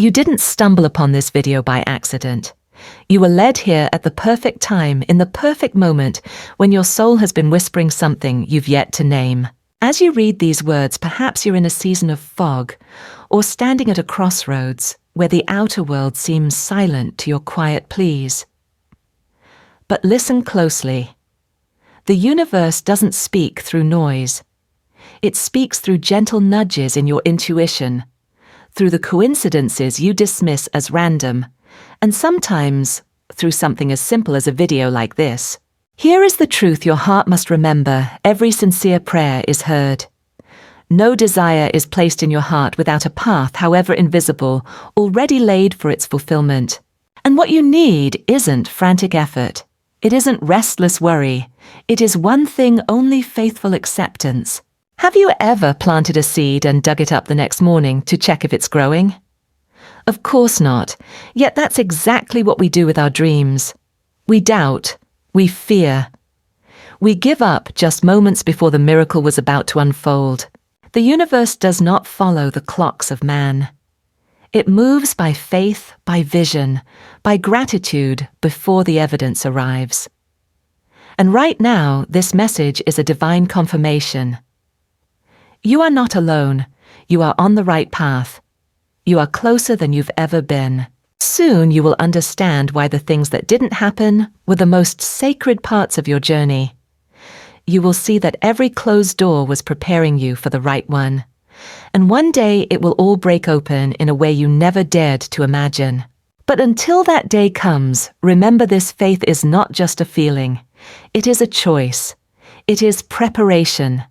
You didn't stumble upon this video by accident. You were led here at the perfect time, in the perfect moment, when your soul has been whispering something you've yet to name. As you read these words, perhaps you're in a season of fog, or standing at a crossroads where the outer world seems silent to your quiet pleas. But listen closely. The universe doesn't speak through noise. It speaks through gentle nudges in your intuition, through the coincidences you dismiss as random, and sometimes through something as simple as a video like this. Here is the truth your heart must remember: every sincere prayer is heard. No desire is placed in your heart without a path, however invisible, already laid for its fulfillment. And what you need isn't frantic effort. It isn't restless worry. It is one thing only: faithful acceptance. Have you ever planted a seed and dug it up the next morning to check if it's growing? Of course not. Yet that's exactly what we do with our dreams. We doubt. We fear. We give up just moments before the miracle was about to unfold. The universe does not follow the clocks of man. It moves by faith, by vision, by gratitude before the evidence arrives. And right now, this message is a divine confirmation. You are not alone. You are on the right path. You are closer than you've ever been. Soon you will understand why the things that didn't happen were the most sacred parts of your journey. You will see that every closed door was preparing you for the right one. And one day it will all break open in a way you never dared to imagine. But until that day comes, remember, this faith is not just a feeling. It is a choice. It is preparation.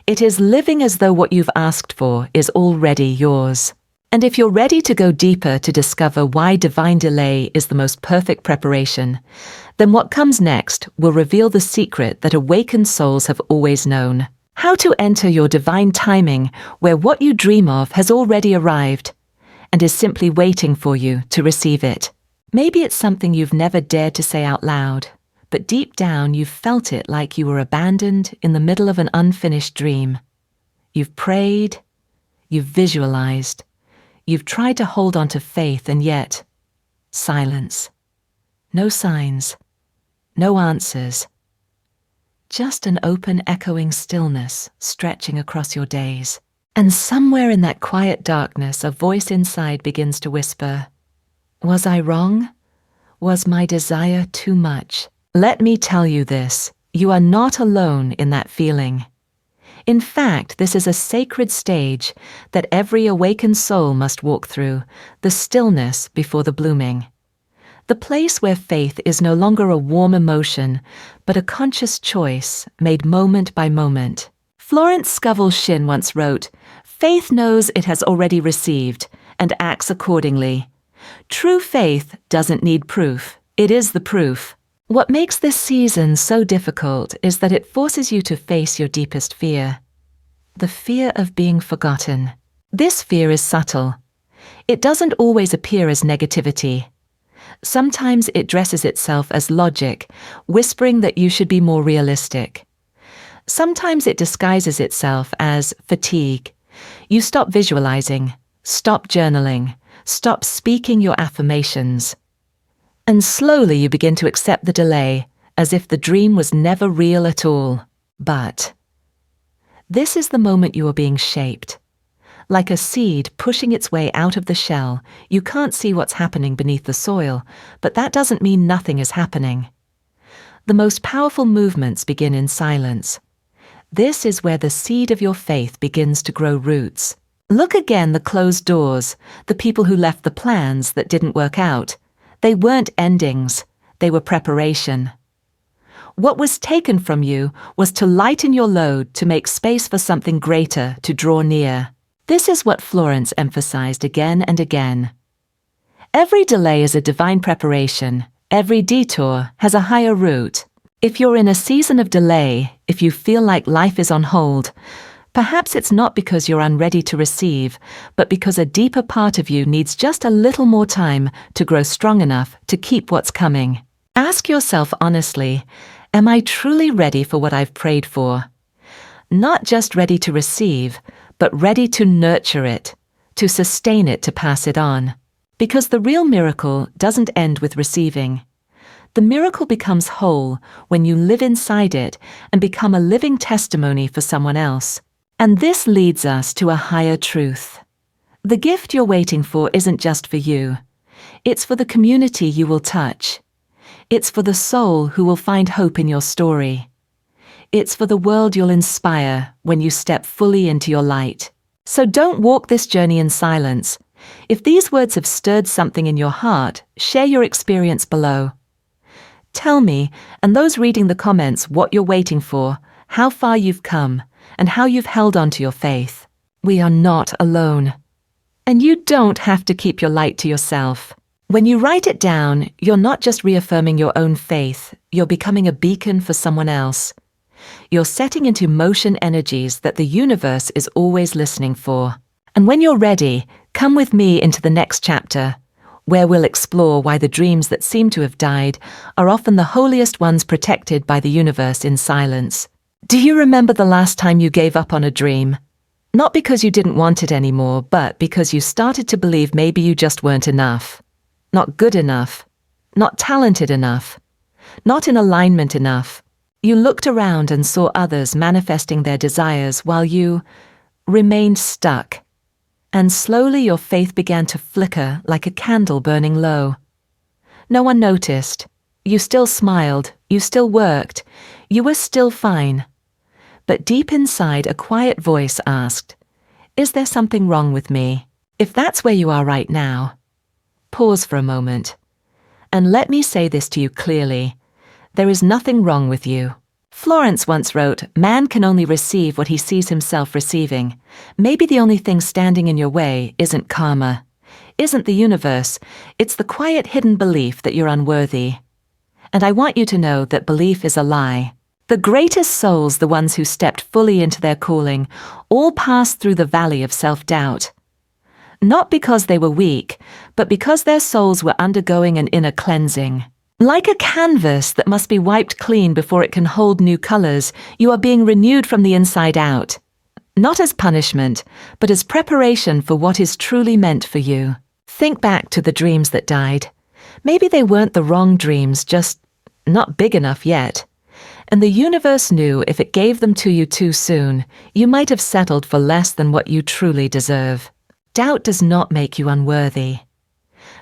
It is living as though what you've asked for is already yours. And if you're ready to go deeper to discover why divine delay is the most perfect preparation, then what comes next will reveal the secret that awakened souls have always known: how to enter your divine timing, where what you dream of has already arrived and is simply waiting for you to receive it. Maybe it's something you've never dared to say out loud, but deep down you've felt it, like you were abandoned in the middle of an unfinished dream. You've prayed, you've visualized, you've tried to hold on to faith, and yet silence. No signs, no answers. Just an open, echoing stillness stretching across your days. And somewhere in that quiet darkness, a voice inside begins to whisper, "Was I wrong? Was my desire too much?" Let me tell you this: you are not alone in that feeling. In fact, this is a sacred stage that every awakened soul must walk through, the stillness before the blooming. The place where faith is no longer a warm emotion, but a conscious choice made moment by moment. Florence Scovel Shinn once wrote, "Faith knows it has already received and acts accordingly. True faith doesn't need proof. It is the proof." What makes this season so difficult is that it forces you to face your deepest fear: the fear of being forgotten. This fear is subtle. It doesn't always appear as negativity. Sometimes it dresses itself as logic, whispering that you should be more realistic. Sometimes it disguises itself as fatigue. You stop visualizing, stop journaling, stop speaking your affirmations. And slowly you begin to accept the delay, as if the dream was never real at all. But this is the moment you are being shaped. Like a seed pushing its way out of the shell, you can't see what's happening beneath the soil, but that doesn't mean nothing is happening. The most powerful movements begin in silence. This is where the seed of your faith begins to grow roots. Look again: the closed doors, the people who left the plans that didn't work out. They weren't endings, they were preparation. What was taken from you was to lighten your load, to make space for something greater to draw near. This is what Florence emphasized again and again. Every delay is a divine preparation. Every detour has a higher route. If you're in a season of delay, if you feel like life is on hold, perhaps it's not because you're unready to receive, but because a deeper part of you needs just a little more time to grow strong enough to keep what's coming. Ask yourself honestly, am I truly ready for what I've prayed for? Not just ready to receive, but ready to nurture it, to sustain it, to pass it on. Because the real miracle doesn't end with receiving. The miracle becomes whole when you live inside it and become a living testimony for someone else. And this leads us to a higher truth. The gift you're waiting for isn't just for you. It's for the community you will touch. It's for the soul who will find hope in your story. It's for the world you'll inspire when you step fully into your light. So don't walk this journey in silence. If these words have stirred something in your heart, share your experience below. Tell me, and those reading the comments, what you're waiting for, how far you've come, and how you've held on to your faith. We are not alone. And you don't have to keep your light to yourself. When you write it down, you're not just reaffirming your own faith, you're becoming a beacon for someone else. You're setting into motion energies that the universe is always listening for. And when you're ready, come with me into the next chapter, where we'll explore why the dreams that seem to have died are often the holiest ones protected by the universe in silence. Do you remember the last time you gave up on a dream? Not because you didn't want it anymore, but because you started to believe maybe you just weren't enough. Not good enough. Not talented enough. Not in alignment enough. You looked around and saw others manifesting their desires while you remained stuck. And slowly your faith began to flicker like a candle burning low. No one noticed. You still smiled. You still worked. You were still fine. But deep inside, a quiet voice asked, "Is there something wrong with me?" If that's where you are right now, pause for a moment. And let me say this to you clearly. There is nothing wrong with you. Florence once wrote, "Man can only receive what he sees himself receiving." Maybe the only thing standing in your way isn't karma, isn't the universe. It's the quiet hidden belief that you're unworthy. And I want you to know that belief is a lie. The greatest souls, the ones who stepped fully into their calling, all passed through the valley of self-doubt. Not because they were weak, but because their souls were undergoing an inner cleansing. Like a canvas that must be wiped clean before it can hold new colors, you are being renewed from the inside out. Not as punishment, but as preparation for what is truly meant for you. Think back to the dreams that died. Maybe they weren't the wrong dreams, just not big enough yet. And the universe knew if it gave them to you too soon, you might have settled for less than what you truly deserve. Doubt does not make you unworthy.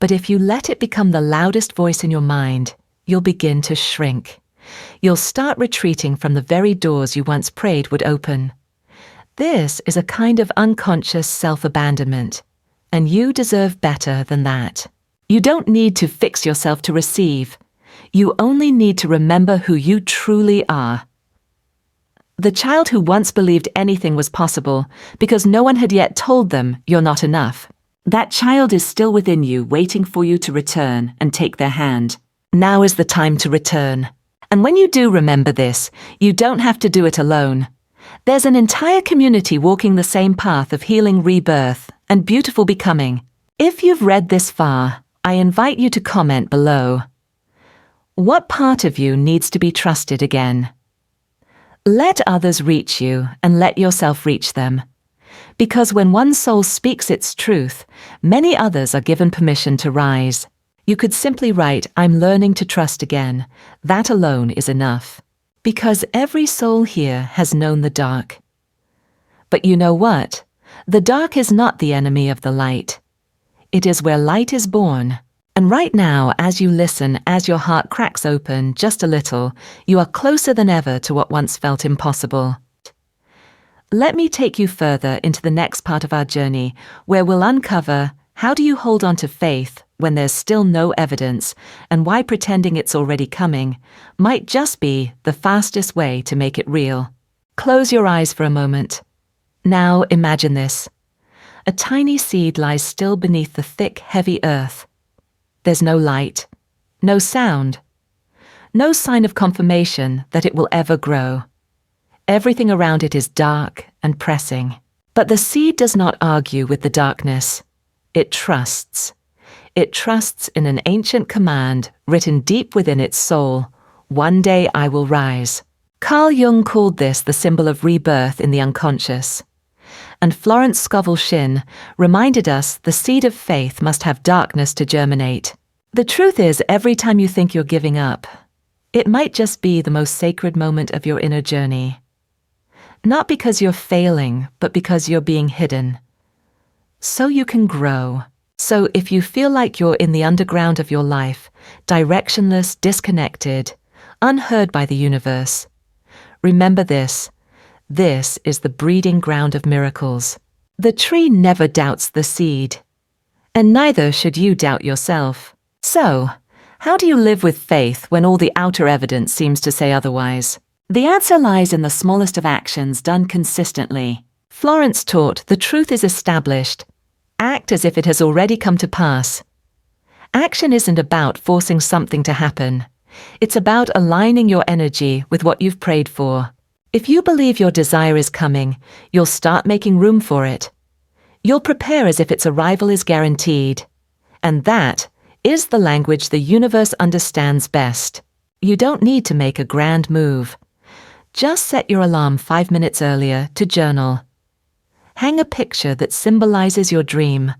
But if you let it become the loudest voice in your mind, you'll begin to shrink. You'll start retreating from the very doors you once prayed would open. This is a kind of unconscious self-abandonment, and you deserve better than that. You don't need to fix yourself to receive. You only need to remember who you truly are. The child who once believed anything was possible because no one had yet told them you're not enough. That child is still within you, waiting for you to return and take their hand. Now is the time to return. And when you do remember this, you don't have to do it alone. There's an entire community walking the same path of healing rebirth and beautiful becoming. If you've read this far, I invite you to comment below. What part of you needs to be trusted again? Let others reach you and let yourself reach them. Because when one soul speaks its truth, many others are given permission to rise. You could simply write, "I'm learning to trust again." That alone is enough. Because every soul here has known the dark. But you know what? The dark is not the enemy of the light. It is where light is born. And right now, as you listen, as your heart cracks open just a little, you are closer than ever to what once felt impossible. Let me take you further into the next part of our journey, where we'll uncover how do you hold on to faith when there's still no evidence, and why pretending it's already coming might just be the fastest way to make it real. Close your eyes for a moment. Now imagine this. A tiny seed lies still beneath the thick, heavy earth. There's no light, no sound, no sign of confirmation that it will ever grow. Everything around it is dark and pressing. But the seed does not argue with the darkness. It trusts. It trusts in an ancient command written deep within its soul. One day I will rise. Carl Jung called this the symbol of rebirth in the unconscious. and Florence Scovel Shinn reminded us the seed of faith must have darkness to germinate. The truth is, every time you think you're giving up, it might just be the most sacred moment of your inner journey. Not because you're failing, but because you're being hidden. So you can grow. So if you feel like you're in the underground of your life, directionless, disconnected, unheard by the universe, remember this. This is the breeding ground of miracles. The tree never doubts the seed, and neither should you doubt yourself. So, how do you live with faith when all the outer evidence seems to say otherwise? The answer lies in the smallest of actions done consistently. Florence taught the truth is established. Act as if it has already come to pass. Action isn't about forcing something to happen. It's about aligning your energy with what you've prayed for. If you believe your desire is coming, you'll start making room for it. You'll prepare as if its arrival is guaranteed. And that is the language the universe understands best. You don't need to make a grand move. Just set your alarm 5 minutes earlier to journal. Hang a picture that symbolizes your dream.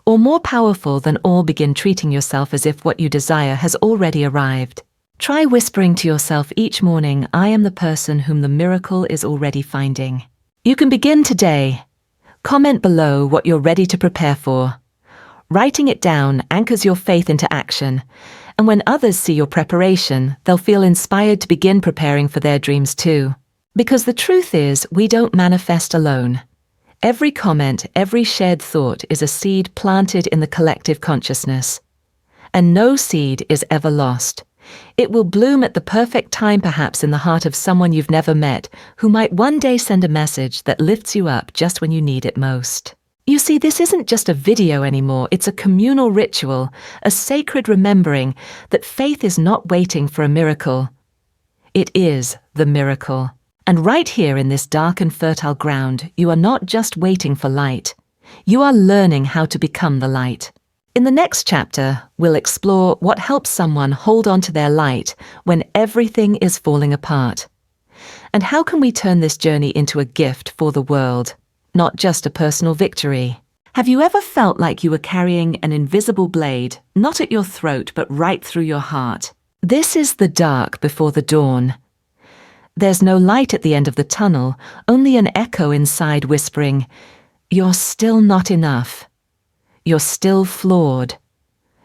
Or more powerful than all, begin treating yourself as if what you desire has already arrived. Try whispering to yourself each morning, I am the person whom the miracle is already finding. You can begin today. Comment below what you're ready to prepare for. Writing it down anchors your faith into action, and when others see your preparation, they'll feel inspired to begin preparing for their dreams too. Because the truth is, we don't manifest alone. Every comment, every shared thought is a seed planted in the collective consciousness. And no seed is ever lost. It will bloom at the perfect time, perhaps in the heart of someone you've never met, who might one day send a message that lifts you up just when you need it most. You see, this isn't just a video anymore, it's a communal ritual, a sacred remembering that faith is not waiting for a miracle. It is the miracle. And right here in this dark and fertile ground, you are not just waiting for light. You are learning how to become the light. In the next chapter, we'll explore what helps someone hold on to their light when everything is falling apart. And how can we turn this journey into a gift for the world, not just a personal victory? Have you ever felt like you were carrying an invisible blade, not at your throat, but right through your heart? This is the dark before the dawn. There's no light at the end of the tunnel, only an echo inside whispering, you're still not enough. You're still flawed.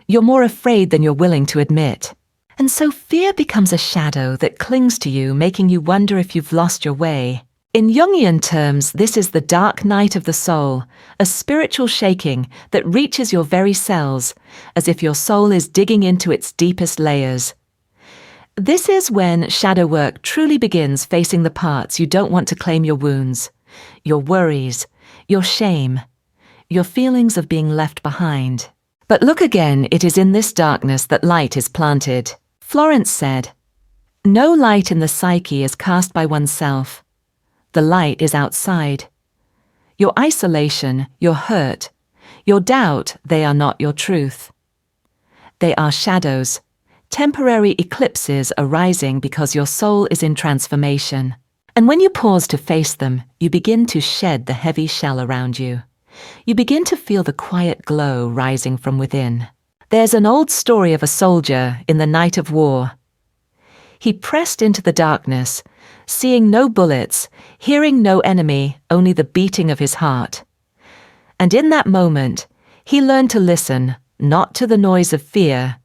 You're more afraid than you're willing to admit. And so fear becomes a shadow that clings to you, making you wonder if you've lost your way. In Jungian terms, this is the dark night of the soul, a spiritual shaking that reaches your very cells, as if your soul is digging into its deepest layers. This is when shadow work truly begins, facing the parts you don't want to claim, your wounds, your worries, your shame, your feelings of being left behind. But look again, it is in this darkness that light is planted. Florence said, "No light in the psyche is cast by oneself. The light is outside. Your isolation, your hurt, your doubt, they are not your truth. They are shadows. Temporary eclipses arising because your soul is in transformation. And when you pause to face them, you begin to shed the heavy shell around you. You begin to feel the quiet glow rising from within. There's an old story of a soldier in the night of war. He pressed into the darkness, seeing no bullets, hearing no enemy, only the beating of his heart. And in that moment, he learned to listen, not to the noise of fear,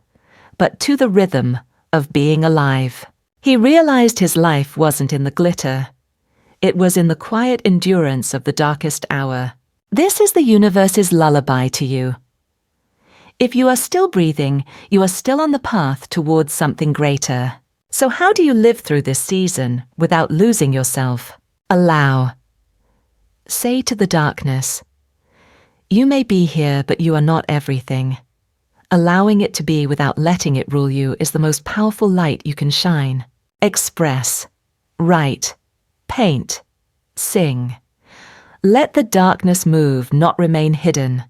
but to the rhythm of being alive. He realized his life wasn't in the glitter. It was in the quiet endurance of the darkest hour. This is the universe's lullaby to you. If you are still breathing, you are still on the path towards something greater. So how do you live through this season without losing yourself? Allow. Say to the darkness, you may be here, but you are not everything. Allowing it to be without letting it rule you is the most powerful light you can shine. Express, write, paint, sing. Let the darkness move, not remain hidden.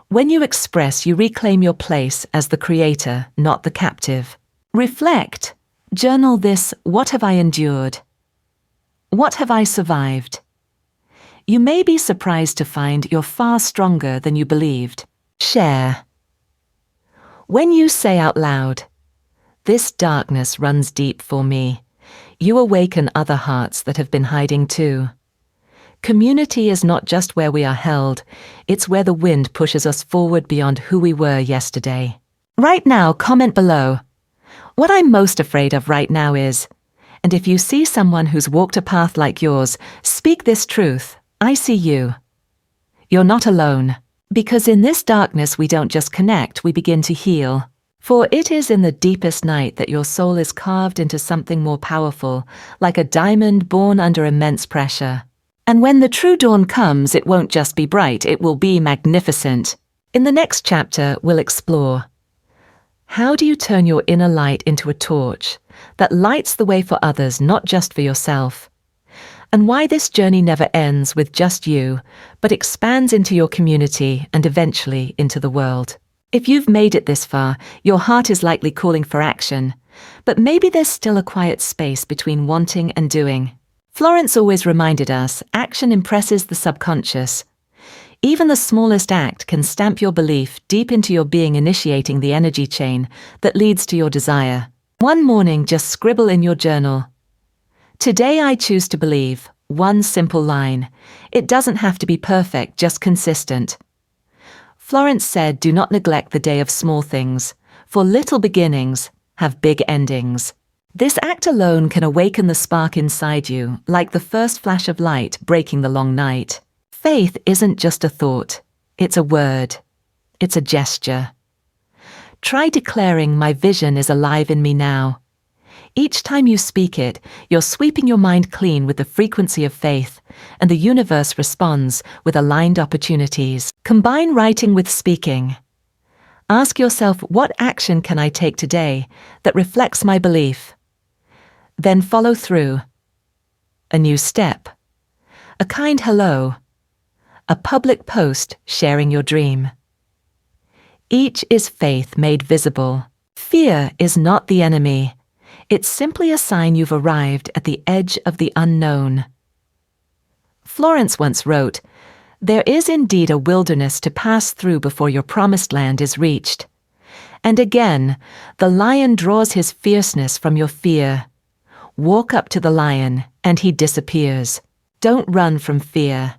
When you express, you reclaim your place as the creator, not the captive. Reflect. Journal this, what have I endured? What have I survived? you may be surprised to find you're far stronger than you believed. Share. When you say out loud, "This darkness runs deep for me," you awaken other hearts that have been hiding too. Community is not just where we are held, it's where the wind pushes us forward beyond who we were yesterday. Right now, comment below. What I'm most afraid of right now is, and if you see someone who's walked a path like yours, speak this truth: I see you. You're not alone. Because in this darkness we don't just connect, we begin to heal. For it is in the deepest night that your soul is carved into something more powerful, like a diamond born under immense pressure. And when the true dawn comes, it won't just be bright, it will be magnificent. In the next chapter, we'll explore: how do you turn your inner light into a torch that lights the way for others, not just for yourself? And why this journey never ends with just you, but expands into your community and eventually into the world. If you've made it this far, your heart is likely calling for action, but maybe there's still a quiet space between wanting and doing. Florence always reminded us, action impresses the subconscious. Even the smallest act can stamp your belief deep into your being, initiating the energy chain that leads to your desire. One morning, just scribble in your journal: "Today I choose to believe." One simple line. It doesn't have to be perfect, just consistent. Florence said, do not neglect the day of small things, for little beginnings have big endings. This act alone can awaken the spark inside you, like the first flash of light breaking the long night. Faith isn't just a thought, it's a word. It's a gesture. Try declaring, "My vision is alive in me now." Each time you speak it, you're sweeping your mind clean with the frequency of faith, and the universe responds with aligned opportunities. Combine writing with speaking. Ask yourself, what action can I take today that reflects my belief? Then follow through. A new step. A kind hello. A public post sharing your dream. Each is faith made visible. Fear is not the enemy. It's simply a sign you've arrived at the edge of the unknown. Florence once wrote, "There is indeed a wilderness to pass through before your promised land is reached." And again, the lion draws his fierceness from your fear. Walk up to the lion, and he disappears. Don't run from fear.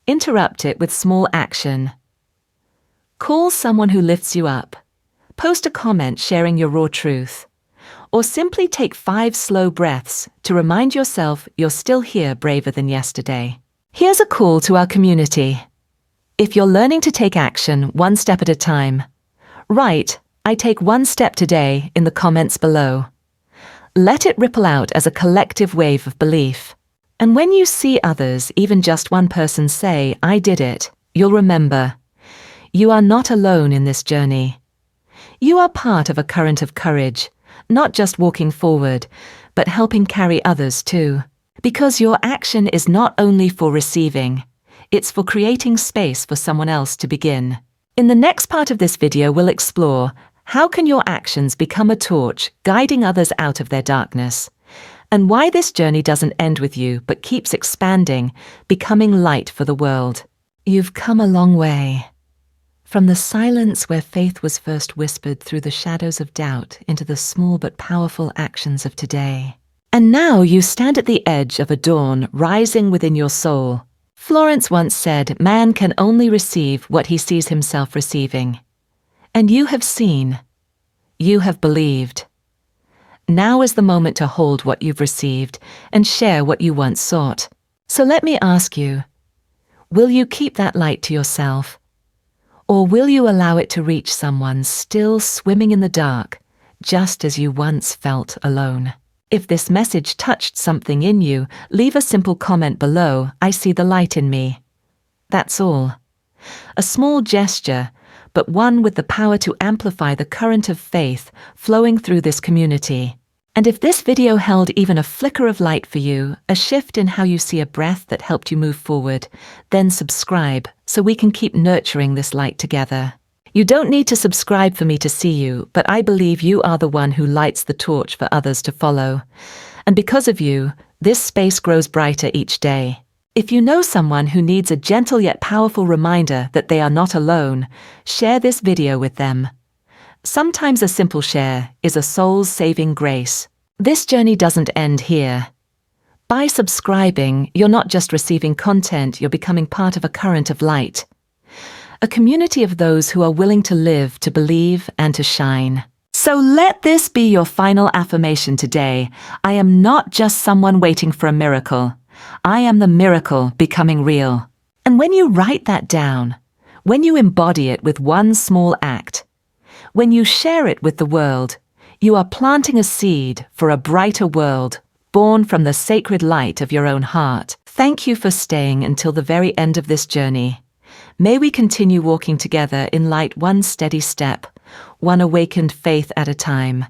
Interrupt it with small action. Call someone who lifts you up. Post a comment sharing your raw truth. Or simply take 5 slow breaths to remind yourself you're still here, braver than yesterday. Here's a call to our community. If you're learning to take action one step at a time, write, "I take one step today," in the comments below. Let it ripple out as a collective wave of belief. And when you see others, even just one person, say, "I did it," you'll remember, you are not alone in this journey. You are part of a current of courage, not just walking forward, but helping carry others too. Because your action is not only for receiving, it's for creating space for someone else to begin. In the next part of this video, we'll explore: how can your actions become a torch guiding others out of their darkness? And why this journey doesn't end with you, but keeps expanding, becoming light for the world. You've come a long way. From the silence where faith was first whispered through the shadows of doubt into the small but powerful actions of today. And now you stand at the edge of a dawn rising within your soul. Florence once said, "Man can only receive what he sees himself receiving." And you have seen. You have believed. Now is the moment to hold what you've received and share what you once sought. So let me ask you, will you keep that light to yourself? Or will you allow it to reach someone still swimming in the dark, just as you once felt alone? If this message touched something in you, leave a simple comment below, "I see the light in me." That's all. A small gesture, but one with the power to amplify the current of faith flowing through this community. And if this video held even a flicker of light for you, a shift in how you see a breath that helped you move forward, then subscribe so we can keep nurturing this light together. You don't need to subscribe for me to see you, but I believe you are the one who lights the torch for others to follow. And because of you, this space grows brighter each day. If you know someone who needs a gentle yet powerful reminder that they are not alone, share this video with them. Sometimes a simple share is a soul's saving grace. This journey doesn't end here. By subscribing, you're not just receiving content, you're becoming part of a current of light. A community of those who are willing to live, to believe, and to shine. So let this be your final affirmation today. I am not just someone waiting for a miracle. I am the miracle becoming real. And when you write that down, when you embody it with one small act, when you share it with the world, you are planting a seed for a brighter world, born from the sacred light of your own heart. Thank you for staying until the very end of this journey. May we continue walking together in light, one steady step, one awakened faith at a time.